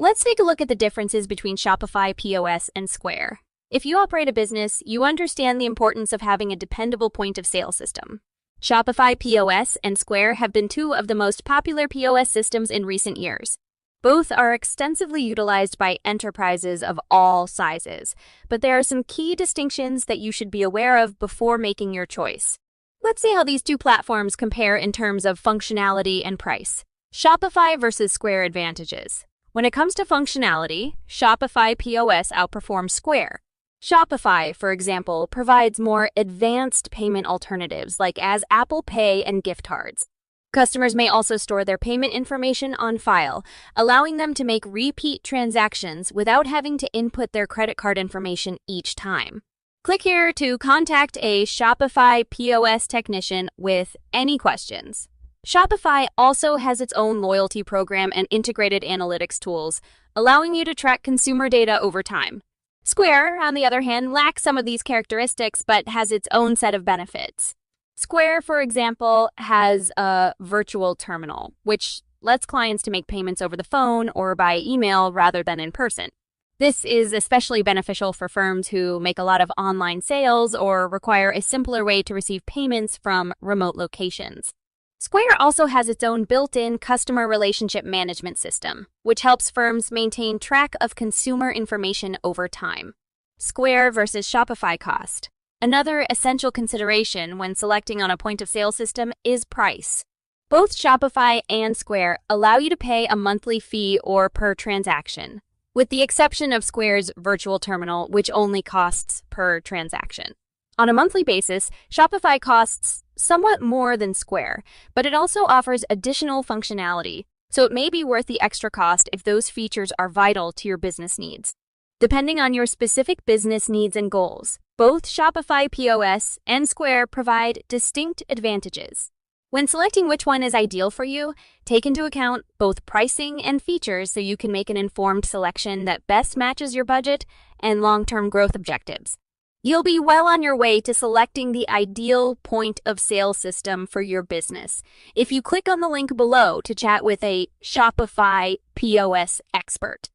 Let's take a look at the differences between Shopify POS and Square. If you operate a business, you understand the importance of having a dependable point of sale system. Shopify POS and Square have been two of the most popular POS systems in recent years. Both are extensively utilized by enterprises of all sizes, but there are some key distinctions that you should be aware of before making your choice. Let's see how these two platforms compare in terms of functionality and price. Shopify versus Square advantages. When it comes to functionality, Shopify POS outperforms Square. Shopify, for example, provides more advanced payment alternatives like as Apple Pay and gift cards. Customers may also store their payment information on file, allowing them to make repeat transactions without having to input their credit card information each time. Click here to contact a Shopify POS technician with any questions. Shopify also has its own loyalty program and integrated analytics tools, allowing you to track consumer data over time. Square, on the other hand, lacks some of these characteristics but has its own set of benefits. Square, for example, has a virtual terminal, which lets clients to make payments over the phone or by email rather than in person. This is especially beneficial for firms who make a lot of online sales or require a simpler way to receive payments from remote locations. Square also has its own built-in customer relationship management system, which helps firms maintain track of consumer information over time. Square versus Shopify cost. Another essential consideration when selecting on a point-of-sale system is price. Both Shopify and Square allow you to pay a monthly fee or per transaction, with the exception of Square's virtual terminal, which only costs per transaction. On a monthly basis, Shopify costs somewhat more than Square, but it also offers additional functionality, so it may be worth the extra cost if those features are vital to your business needs. Depending on your specific business needs and goals, both Shopify POS and Square provide distinct advantages. When selecting which one is ideal for you, take into account both pricing and features so you can make an informed selection that best matches your budget and long-term growth objectives. You'll be well on your way to selecting the ideal point of sale system for your business if you click on the link below to chat with a Shopify POS expert.